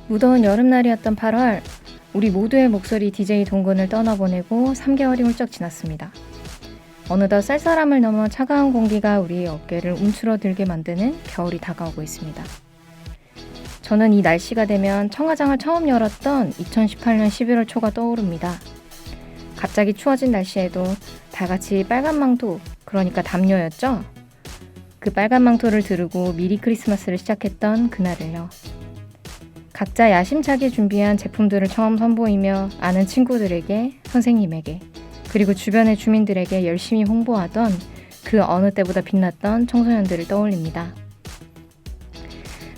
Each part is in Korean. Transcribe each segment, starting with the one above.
무더운 여름날이었던 8월, 우리 모두의 목소리 DJ 동근을 떠나보내고 3개월이 훌쩍 지났습니다. 어느덧 쌀쌀함을 넘어 차가운 공기가 우리의 어깨를 움츠러들게 만드는 겨울이 다가오고 있습니다. 저는 이 날씨가 되면 청화장을 처음 열었던 2018년 11월 초가 떠오릅니다. 갑자기 추워진 날씨에도 다 같이 빨간 망토, 그러니까 담요였죠? 그 빨간 망토를 두르고 미리 크리스마스를 시작했던 그날을요. 각자 야심차게 준비한 제품들을 처음 선보이며 아는 친구들에게, 선생님에게, 그리고 주변의 주민들에게 열심히 홍보하던 그 어느 때보다 빛났던 청소년들을 떠올립니다.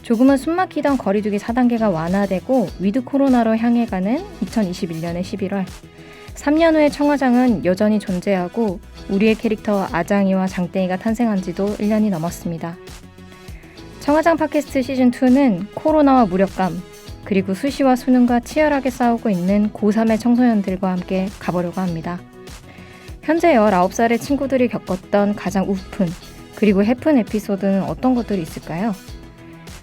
조금은 숨막히던 거리두기 4단계가 완화되고 위드 코로나로 향해 가는 2021년의 11월. 3년 후의 청화장은 여전히 존재하고 우리의 캐릭터 아장이와 장땡이가 탄생한 지도 1년이 넘었습니다. 청화장 팟캐스트 시즌2는 코로나와 무력감, 그리고 수시와 수능과 치열하게 싸우고 있는 고3의 청소년들과 함께 가보려고 합니다. 현재 19살의 친구들이 겪었던 가장 우픈, 그리고 해픈 에피소드는 어떤 것들이 있을까요?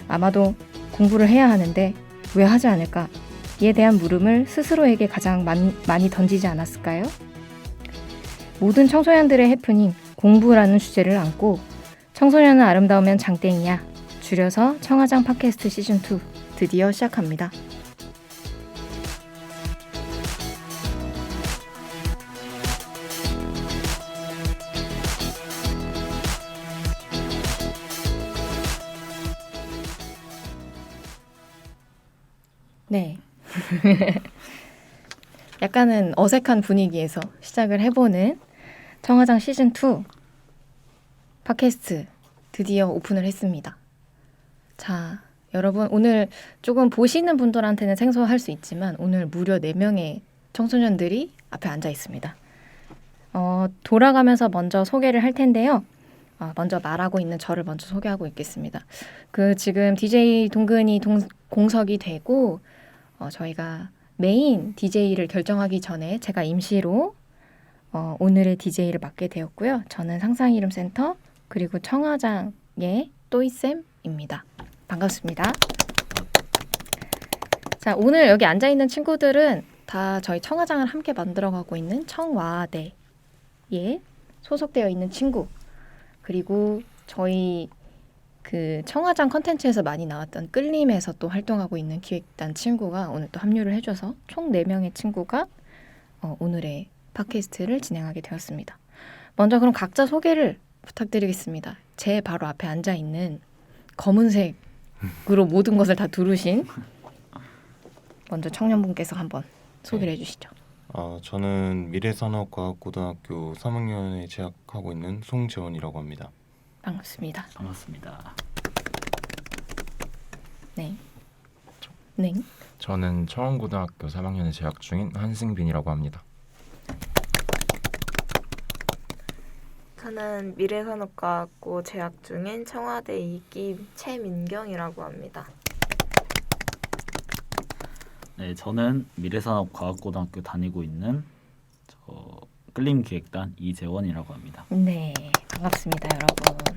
아마도 공부를 해야 하는데 왜 하지 않을까? 이에 대한 물음을 스스로에게 가장 많이 던지지 않았을까요? 모든 청소년들의 해프닝, 공부라는 주제를 안고 청소년은 아름다우면 장땡이야. 줄여서 청화장 팟캐스트 시즌2 드디어 시작합니다. 네. 약간은 어색한 분위기에서 시작을 해보는 청화장 시즌2 팟캐스트 드디어 오픈을 했습니다. 자, 여러분 오늘 조금 보시는 분들한테는 생소할 수 있지만 오늘 무려 4명의 청소년들이 앞에 앉아 있습니다. 돌아가면서 먼저 소개를 할 텐데요. 먼저 말하고 있는 저를 먼저 소개하고 있겠습니다. 지금 DJ 동근이 공석이 되고 저희가 메인 DJ를 결정하기 전에 제가 임시로 오늘의 DJ를 맡게 되었고요. 저는 상상이름 센터 그리고 청화장의 또이쌤입니다. 반갑습니다. 자, 오늘 여기 앉아있는 친구들은 다 저희 청화장을 함께 만들어가고 있는 청와대에 소속되어 있는 친구, 그리고 저희 그 청화장 컨텐츠에서 많이 나왔던 끌림에서 또 활동하고 있는 기획단 친구가 오늘 또 합류를 해줘서 총 4명의 친구가 오늘의 팟캐스트를 진행하게 되었습니다. 먼저 그럼 각자 소개를 부탁드리겠습니다. 제 바로 앞에 앉아있는 검은색으로 모든 것을 다 두르신 먼저 청년분께서 한번 소개를 해주시죠. 저는 미래산업과학고등학교 3학년에 재학하고 있는 송재원이라고 합니다. 반갑습니다. 반갑습니다. 네. 저는 청원고등학교 3학년에 재학 중인 한승빈이라고 합니다. 저는 미래산업과학고 재학 중인 청와대 2기 최민경이라고 합니다. 네, 저는 미래산업과학고등학교 다니고 있는 끌림기획단 이재원이라고 합니다. 네, 반갑습니다, 여러분.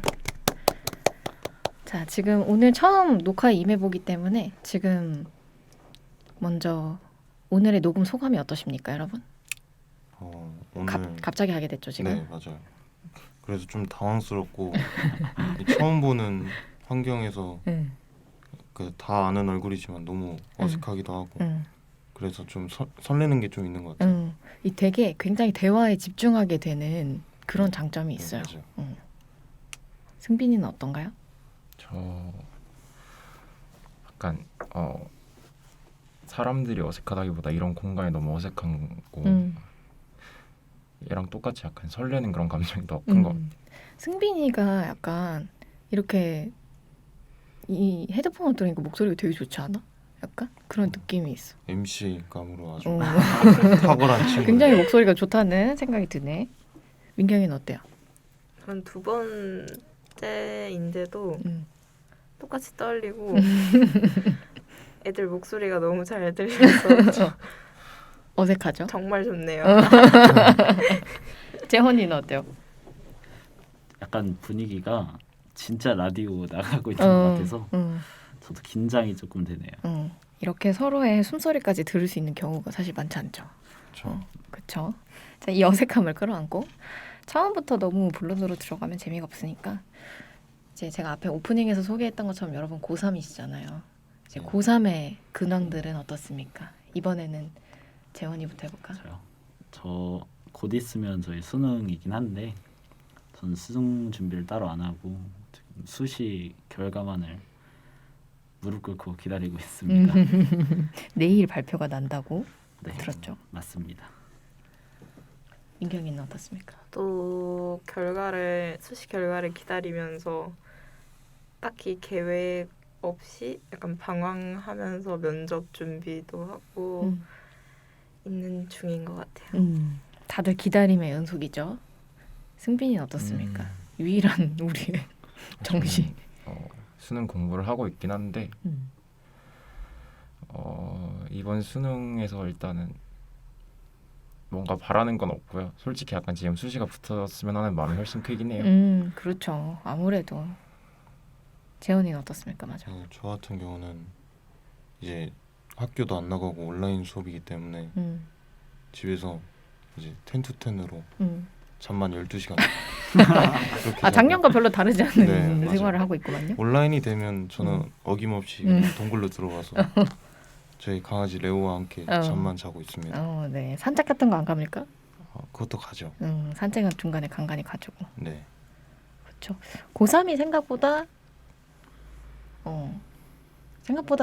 자, 지금 오늘 처음 녹화에 임해보기 때문에 지금 먼저 오늘의 녹음 소감이 어떠십니까, 여러분? 오늘 갑자기 하게 됐죠, 지금? 네, 맞아요. 그래서 좀 당황스럽고 처음 보는 환경에서 다 아는 얼굴이지만 너무 어색하기도 하고 그래서 좀 설레는 게 좀 있는 것 같아요. 이 되게 굉장히 대화에 집중하게 되는 그런 장점이 있어요. 네, 승빈이는 어떤가요? 저 약간 사람들이 어색하다기보다 이런 공간이 너무 어색하고 얘랑 똑같이 약간 설레는 그런 감정이 더 큰 것 같아요. 승빈이가 약간 이렇게 이 헤드폰을 들으니까 목소리가 되게 좋지 않아? 약간 그런 느낌이 있어. MC감으로 아주 탁월한 친구. 굉장히 목소리가 좋다는 생각이 드네. 민경이는 어때요? 전 2번째인데도 똑같이 떨리고 애들 목소리가 너무 잘 들려서 어색하죠? 정말 좋네요. 재헌이는 어때요? 약간 분위기가 진짜 라디오 나가고 있는 것 같아서 저도 긴장이 조금 되네요. 이렇게 서로의 숨소리까지 들을 수 있는 경우가 사실 많지 않죠. 그렇죠. 그렇죠. 자, 이 어색함을 끌어안고 처음부터 너무 본론으로 들어가면 재미가 없으니까 이제 제가 앞에 오프닝에서 소개했던 것처럼 여러분 고3이시잖아요. 이제 네. 고3의 근황들은 어떻습니까? 이번에는 재원이부터 해볼까? 저 곧 있으면 저희 수능이긴 한데 전 수능 준비를 따로 안 하고 지금 수시 결과만을 무릎 꿇고 기다리고 있습니다. 내일 발표가 난다고 네, 들었죠. 맞습니다. 민경이는 어떻습니까? 또 수시 결과를 기다리면서 딱히 계획 없이 약간 방황하면서 면접 준비도 하고 있는 중인 것 같아요. 다들 기다림의 연속이죠. 승빈이는 어떻습니까? 유일한 우리의 정시. 수능 공부를 하고 있긴 한데 이번 수능에서 일단은 뭔가 바라는 건 없고요. 솔직히 약간 지금 수시가 붙었으면 하는 마음이 훨씬 크긴 해요. 그렇죠. 아무래도 재원이는 어떻습니까? 맞아. 저 같은 경우는 이제 학교도 안 나가고 온라인 수업이기 때문에 집에서 이제 10to10으로 잠만 12시간. 작년과 별로 다르지 않은 네, 생활을 맞아요. 하고 있구만요. 온라인이 되면 저는 어김없이 동굴로 들어가서 저희 강아지 레오와 함께 잠만 자고 있습니다. 네. 산책 같은 거 안 갑니까? 그것도 가죠. 산책은 중간에 간간히 가지고. 네. 그렇죠. 고3이 생각보다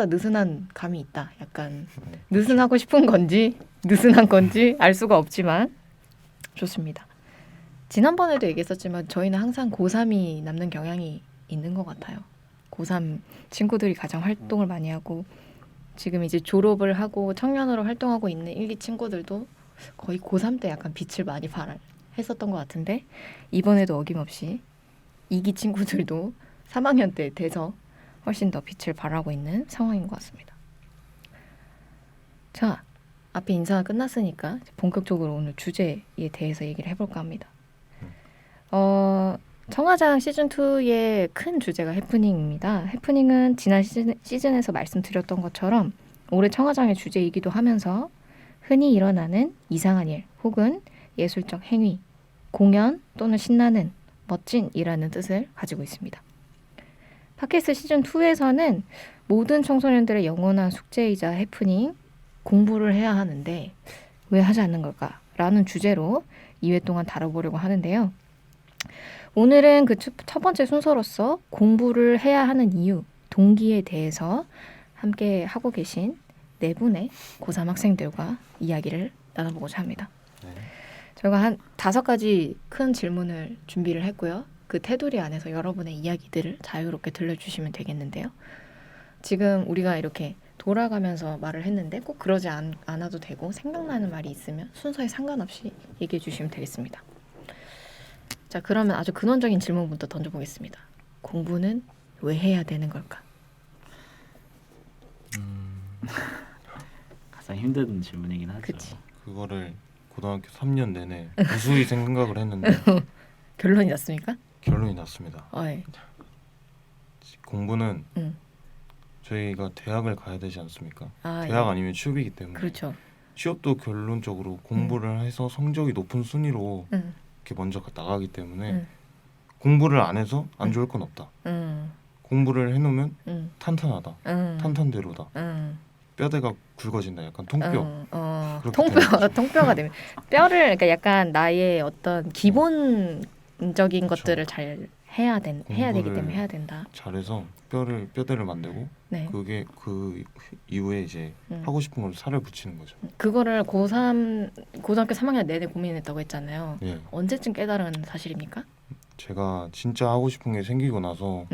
느슨한 감이 있다. 약간 느슨하고 싶은 건지 느슨한 건지 알 수가 없지만 좋습니다. 지난번에도 얘기했었지만 저희는 항상 고3이 남는 경향이 있는 것 같아요. 고3 친구들이 가장 활동을 많이 하고 지금 이제 졸업을 하고 청년으로 활동하고 있는 1기 친구들도 거의 고3 때 약간 빛을 많이 발했었던 것 같은데 이번에도 어김없이 2기 친구들도 3학년 때 돼서 훨씬 더 빛을 발하고 있는 상황인 것 같습니다. 자, 앞에 인사가 끝났으니까 본격적으로 오늘 주제에 대해서 얘기를 해볼까 합니다. 청화장 시즌2의 큰 주제가 해프닝입니다. 해프닝은 지난 시즌에서 말씀드렸던 것처럼 올해 청화장의 주제이기도 하면서 흔히 일어나는 이상한 일 혹은 예술적 행위, 공연 또는 신나는, 멋진이라는 뜻을 가지고 있습니다. 팟캐스트 시즌2에서는 모든 청소년들의 영원한 숙제이자 해프닝, 공부를 해야 하는데 왜 하지 않는 걸까? 라는 주제로 2회 동안 다뤄보려고 하는데요. 오늘은 그 첫 번째 순서로서 공부를 해야 하는 이유, 동기에 대해서 함께 하고 계신 네 분의 고3 학생들과 이야기를 나눠보고자 합니다. 네. 저희가 한 5가지 큰 질문을 준비를 했고요. 그 테두리 안에서 여러분의 이야기들을 자유롭게 들려주시면 되겠는데요. 지금 우리가 이렇게 돌아가면서 말을 했는데 꼭 그러지 않아도 되고 생각나는 말이 있으면 순서에 상관없이 얘기해 주시면 되겠습니다. 자, 그러면 아주 근원적인 질문부터 던져보겠습니다. 공부는 왜 해야 되는 걸까? 가장 힘든 질문이긴 하죠. 그치. 그거를 고등학교 3년 내내 무수히 생각을 했는데 결론이 났습니까? 결론이 났습니다. 네. 공부는 저희가 대학을 가야 되지 않습니까? 아, 대학 예. 아니면 취업이기 때문에 그렇죠. 취업도 결론적으로 공부를 해서 성적이 높은 순위로 이렇게 먼저 나가기 때문에 공부를 안 해서 안 좋을 건 없다. 공부를 해놓으면 탄탄하다. 탄탄대로다. 뼈대가 굵어진다. 약간 통뼈. 통뼈가 되면 뼈를 그러니까 약간 나의 어떤 기본적인 것들을 잘 해야 되기 때문에 해야 된다. 잘해서 뼈대를 만들고 네. 그게 그 이후에 이제 하고 싶은 걸 살을 붙이는 거죠. 그거를 고등학교 3학년 내내 고민했다고 했잖아요. 예. 언제쯤 깨달은 사실입니까? 제가 진짜 하고 싶은 게 생기고 나서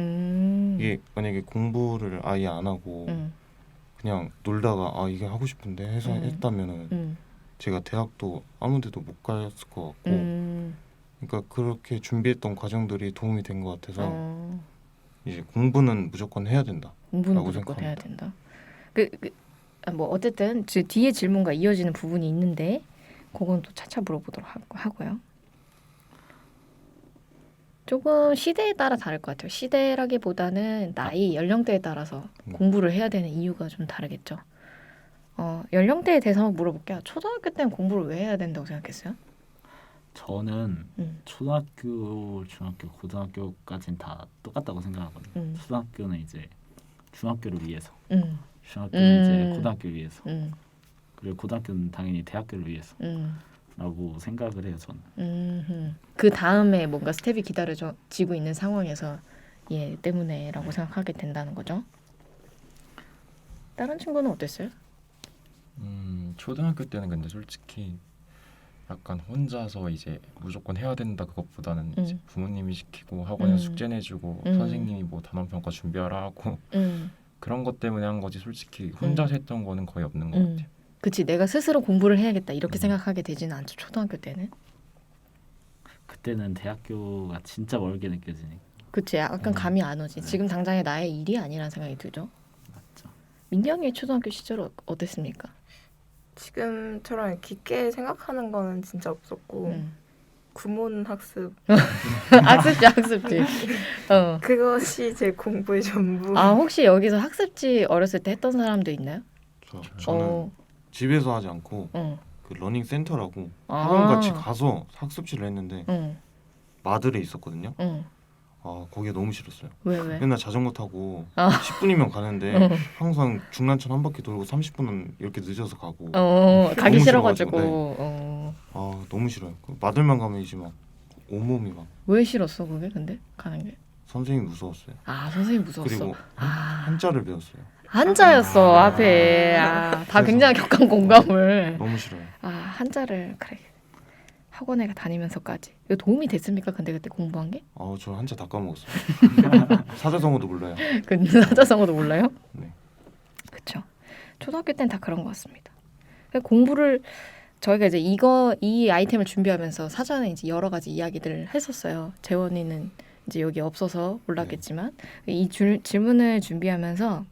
이게 만약에 공부를 아예 안 하고 그냥 놀다가 이게 하고 싶은데 해서 했다면은 제가 대학도 아무 데도 못 갔을 것 같고 그러니까 그렇게 준비했던 과정들이 도움이 된 것 같아서 이제 공부는 무조건 해야 된다. 공부는 무조건 해야 된다. 뭐 어쨌든 뒤에 질문과 이어지는 부분이 있는데 그건 또 차차 물어보도록 하고요. 조금 시대에 따라 다를 것 같아요. 시대라기보다는 나이, 연령대에 따라서 공부를 해야 되는 이유가 좀 다르겠죠. 연령대에 대해서 한번 물어볼게요. 초등학교 때는 공부를 왜 해야 된다고 생각했어요? 저는 초등학교, 중학교, 고등학교까지는 다 똑같다고 생각하거든요. 초등학교는 이제 중학교를 위해서, 중학교는 이제 고등학교를 위해서, 그리고 고등학교는 당연히 대학교를 위해서라고 생각을 해요. 저는. 그 다음에 뭔가 스텝이 기다려지고 있는 상황에서 얘 때문에라고 생각하게 된다는 거죠. 다른 친구는 어땠어요? 초등학교 때는 근데 솔직히 약간 혼자서 이제 무조건 해야 된다 그것보다는 이제 부모님이 시키고 학원에 숙제 내주고 선생님이 뭐 단원 평가 준비하라 하고 그런 것 때문에 한 거지 솔직히 혼자서 했던 거는 거의 없는 것 같아요. 그치, 내가 스스로 공부를 해야겠다 이렇게 생각하게 되지는 않죠. 초등학교 때는. 그때는 대학교가 진짜 멀게 느껴지니까. 그치, 약간 감이 안 오지. 지금 당장의 나의 일이 아니라는 생각이 들죠. 맞죠. 민경이의 초등학교 시절 어땠습니까? 지금처럼 깊게 생각하는 거는 진짜 없었고 구몬 학습 학습지. 그것이 제 공부의 전부. 혹시 여기서 학습지 어렸을 때 했던 사람도 있나요? 저는 집에서 하지 않고 그 러닝 센터라고 학원 같이 가서 학습지를 했는데 마들에 있었거든요. 거기가 너무 싫었어요. 왜? 맨날 자전거 타고 10분이면 가는데 항상 중랑천 한 바퀴 돌고 30분은 이렇게 늦어서 가고 가기 너무 싫어가지고. 너무 싫어요. 그 마들만 가면 이제 막 온몸이 막 왜 싫었어 그게 근데 가는 게? 선생님 무서웠어요. 선생님 무서웠어. 그리고 한자를 배웠어요. 한자였어 앞에. 다 굉장히 격한 공감을. 너무 싫어요. 한자를 그래. 학원에 다니면서까지 이거 도움이 됐습니까? 근데 그때 공부한 게? 저 한자 다 까먹었어요. 사자성어도 몰라요. 그 사자성어도 몰라요? 네. 그렇죠. 초등학교 때는 다 그런 것 같습니다. 공부를 저희가 이제 이 아이템을 준비하면서 사전에 이제 여러 가지 이야기들을 했었어요. 재원이는 이제 여기 없어서 몰랐겠지만 이 질문을 준비하면서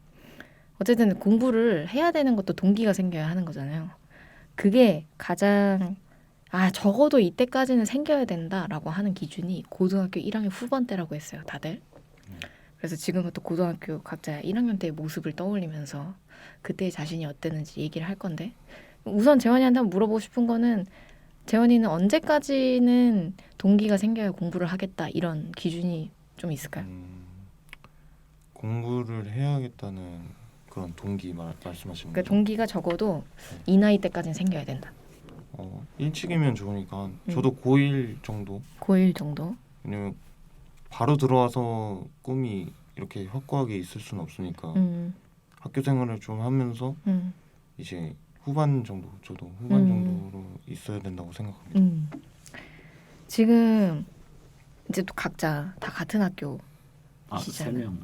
어쨌든 공부를 해야 되는 것도 동기가 생겨야 하는 거잖아요. 그게 가장 적어도 이때까지는 생겨야 된다라고 하는 기준이 고등학교 1학년 후반 때라고 했어요. 다들. 그래서 지금부터 고등학교 각자 1학년 때의 모습을 떠올리면서 그때의 자신이 어땠는지 얘기를 할 건데 우선 재원이한테 한번 물어보고 싶은 거는 재원이는 언제까지는 동기가 생겨야 공부를 하겠다 이런 기준이 좀 있을까요? 공부를 해야겠다는 그런 동기 말씀하시는 그러니까 거죠? 동기가 적어도 이 나이 때까지는 생겨야 된다. 일찍이면 좋으니까 저도 고1 정도. 고1 정도? 왜냐면 바로 들어와서 꿈이 이렇게 확고하게 있을 수는 없으니까 학교 생활을 좀 하면서 이제 후반 정도 저도 후반 정도로 있어야 된다고 생각합니다. 지금 이제 또 각자 다 같은 학교 시잖아요. 3명.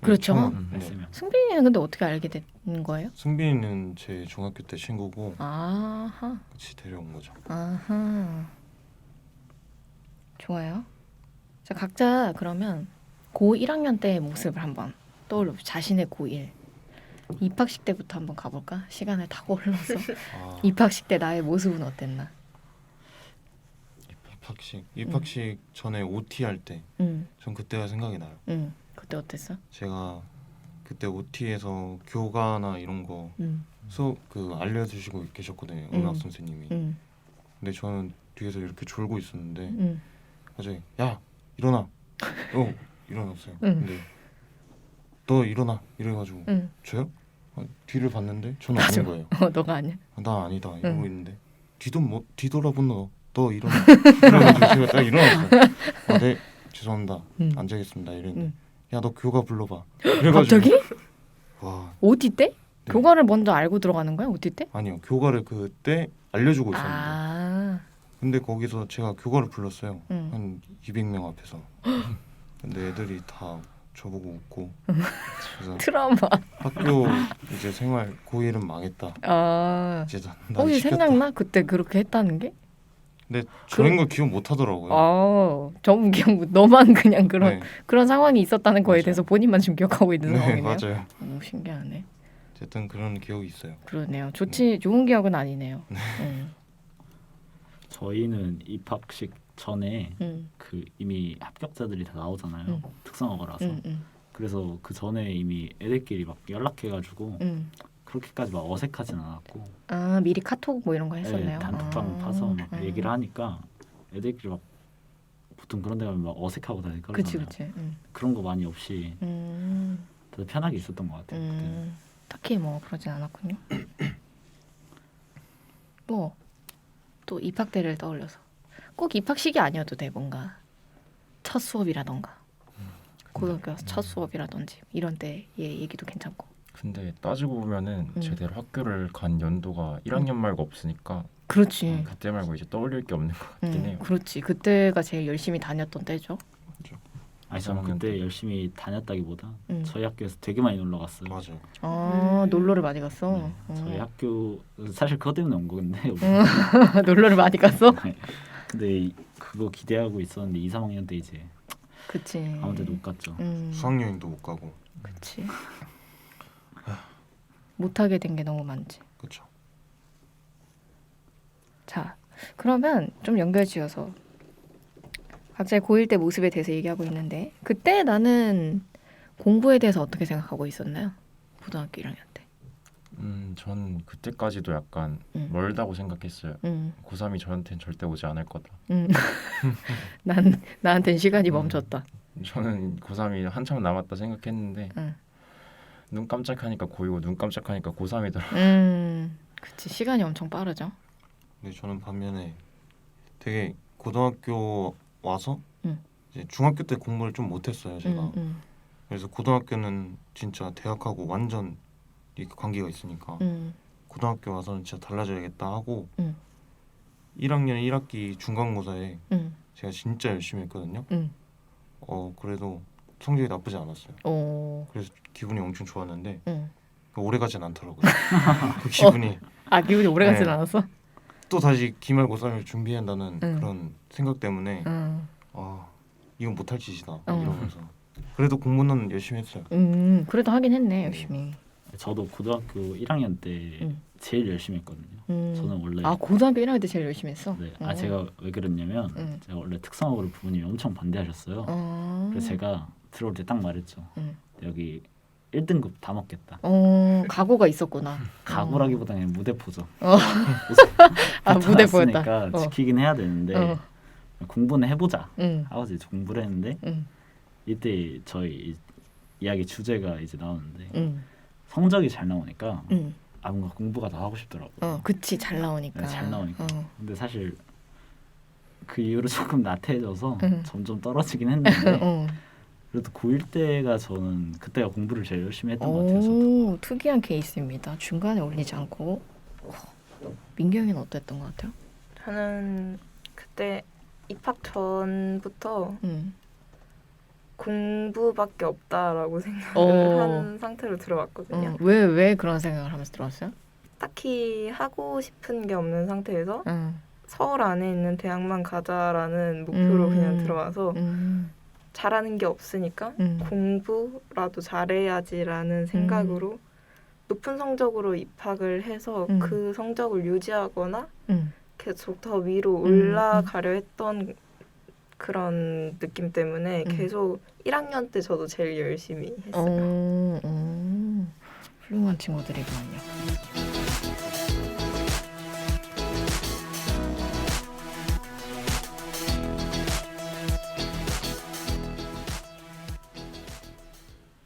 그렇죠. 네. 3명. 승빈이는 근데 어떻게 알게 된 거예요? 승빈이는 제 중학교 때 친구고 아하. 같이 데려온 거죠. 아하. 좋아요. 자, 각자 그러면 고 1학년 때의 모습을 한번 떠올려 보죠. 자신의 고1 입학식 때부터 한번 가볼까? 시간을 타고 흘러서 입학식 때 나의 모습은 어땠나? 입학식 전에 OT 할 때 전 그때가 생각이 나요. 그때 어땠어? 제가 그때 OT에서 교과나 이런 거 수업 알려주시고 계셨거든요. 음악 선생님이. 근데 저는 뒤에서 이렇게 졸고 있었는데 갑자기 야 일어나. 일어났어요. 근데 너 일어나 이래가지고 저요? 뒤를 봤는데 저는 아닌 거예요. 너가 아니야? 나 아니다 이러고 있는데 뒤돌아본 너 일어나. 그래가지고 제가 딱 일어났어요. 네 죄송합니다. 앉아있습니다 이랬는데 야 너 교과 불러봐. 갑자기? 와. OT 때? 네. 교과를 먼저 알고 들어가는 거야? OT 때? 아니요 교과를 그때 알려주고 있었는데 근데 거기서 제가 교과를 불렀어요. 한 200명 앞에서. 근데 애들이 다 저보고 웃고 그래서 트라우마. 학교 이제 생활 고1은 망했다. 이제 난 혹시 시켰다. 생각나? 그때 그렇게 했다는 게? 근데 저런 거 기억 못 하더라고요. 전부 기억 너만 그냥 네. 그런 상황이 있었다는 거에 맞아요. 대해서 본인만 지금 기억하고 있는 네 상황이네요. 맞아요. 너무 신기하네. 어쨌든 그런 기억이 있어요. 그러네요. 좋은 기억은 아니네요. 저희는 입학식 전에 음. 이미 합격자들이 다 나오잖아요. 특성화고라서. 그래서 그 전에 이미 애들끼리 막 연락해가지고 그렇게까지 막 어색하진 않았고. 아 미리 카톡 뭐 이런 거 했었나요? 네, 단톡방 파서 막 얘기를 하니까 애들끼리 막 보통 그런 데 가면 막 어색하고 다들 그러잖아요. 그치. 그런 거 많이 없이 다들 편하게 있었던 것 같아요. 그때는. 딱히 뭐 그러진 않았군요. 뭐 또 입학 때를 떠올려서 꼭 입학식이 아니어도 돼. 뭔가 첫 수업이라던가 고등학교 첫 수업이라든지 이런 때의 얘기도 괜찮고. 근데 따지고 보면은 제대로 학교를 간 연도가 1학년 말고 없으니까 그렇지. 그때 말고 이제 떠올릴 게 없는 것 같긴 해요. 그렇지. 그때가 제일 열심히 다녔던 때죠. 아니 저는 3학년 그때 때. 열심히 다녔다기보다 저희 학교에서 되게 많이 놀러 갔어요. 맞아요. 아 놀러를 많이 갔어. 네, 저희 학교 사실 그것 때문에 온 건데 놀러를 많이 갔어? 근데 그거 기대하고 있었는데 2, 3학년 때 이제 그치. 아무 데도 못 갔죠. 수학여행도 못 가고. 그치. 못하게 된 게 너무 많지. 그렇죠. 자, 그러면 좀 연결지어서 각자의 고1 때 모습에 대해서 얘기하고 있는데 그때 나는 공부에 대해서 어떻게 생각하고 있었나요? 고등학교 1학년 때. 전 그때까지도 약간 멀다고 생각했어요. 고3이 저한테는 절대 오지 않을 거다. 나한테는 시간이 멈췄다. 저는 고3이 한참 남았다 생각했는데 눈 깜짝하니까 고2고 눈 깜짝하니까 고3이더라고요. 그치. 시간이 엄청 빠르죠. 근데 저는 반면에 되게 고등학교 와서 응. 이제 중학교 때 공부를 좀 못했어요 제가. 그래서 고등학교는 진짜 대학하고 완전 이렇게 관계가 있으니까 고등학교 와서는 진짜 달라져야겠다 하고 1학년 1학기 중간고사에 제가 진짜 열심히 했거든요. 그래도 성적이 나쁘지 않았어요. 그래서 기분이 엄청 좋았는데 오래 가진 않더라고요. 그 기분이. 아 기분이 오래 가진 네. 않았어? 또 다시 기말고사를 준비한다는 그런 생각 때문에 이건 못할 짓이다 이러면서 그래도 공부는 열심히 했어요. 그래도 하긴 했네 열심히. 저도 고등학교 1학년 때 제일 열심히 했거든요. 저는 원래 아 고등학교 1학년 때 제일 열심히 했어? 네. 제가 왜 그랬냐면 제가 원래 특성화고를 부모님이 엄청 반대하셨어요. 그래서 제가 들어올 때 딱 말했죠. 여기 1등급 다 먹겠다. 각오가 있었구나. 각오라기보다는 무대포죠. 아 무대포였다. 붙어놨으니까 지키긴 해야 되는데 공부는 해보자 하고 이제 공부를 했는데 이때 저희 이야기 주제가 이제 나오는데 성적이 잘 나오니까 뭔가 공부가 더 하고 싶더라고요. 그치 잘 나오니까. 네, 잘 나오니까. 근데 사실 그 이후로 조금 나태해져서 점점 떨어지긴 했는데 그래도 고1 때가 저는 그때가 공부를 제일 열심히 했던 것 같아요. 저도. 특이한 케이스입니다. 중간에 올리지 않고. 민경이는 어땠던 것 같아요? 저는 그때 입학 전부터 공부밖에 없다라고 생각을 한 상태로 들어왔거든요. 왜 그런 생각을 하면서 들어왔어요? 딱히 하고 싶은 게 없는 상태에서 서울 안에 있는 대학만 가자라는 목표로 그냥 들어와서 잘하는 게 없으니까 공부라도 잘해야지라는 생각으로 높은 성적으로 입학을 해서 그 성적을 유지하거나 계속 더 위로 올라가려 했던 그런 느낌 때문에 계속 1학년 때 저도 제일 열심히 했어요. 훌륭한 친구들이거든요.